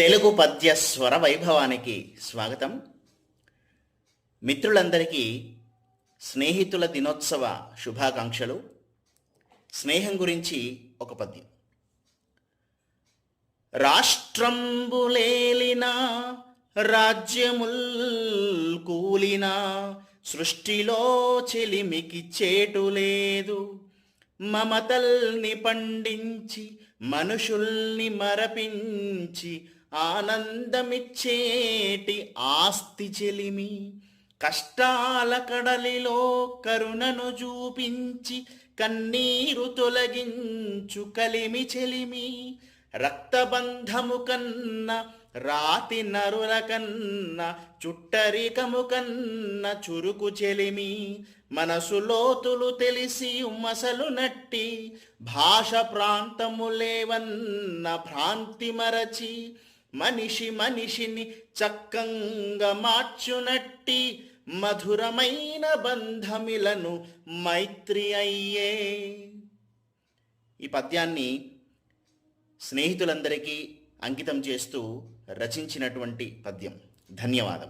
తెలుగు పద్య స్వర వైభవానికి స్వాగతం. మిత్రులందరికీ స్నేహితుల దినోత్సవ శుభాకాంక్షలు. స్నేహం గురించి ఒక పద్యం. రాష్ట్రంబులేలినా రాజ్యముల్ కూలినా సృష్టిలో చెలిమికి చేటు లేదు. మమతల్ని పండించి మనుషుల్ని మరపించి ఆనందమిచ్చేటి ఆస్తి చెలిమి. కష్టాల కడలిలో కరుణను చూపించి కన్నీరు తొలగించు కలిమి చెలిమి. రక్తబంధము కన్నా రాతి నరుల కన్నా చుట్టరికము కన్న చురుకు చెలిమి. మనసు లోతులు తెలిసి మసలు నట్టి భాష ప్రాంతము లేవన్న భ్రాంతి మరచి మనిషి మనిషిని చక్కంగా మార్చునట్టి మధురమైన బంధమిలను మైత్రి అయ్యే. ఈ పద్యాన్ని స్నేహితులందరికీ అంకితం చేస్తూ రచించినటువంటి పద్యం. ధన్యవాదం.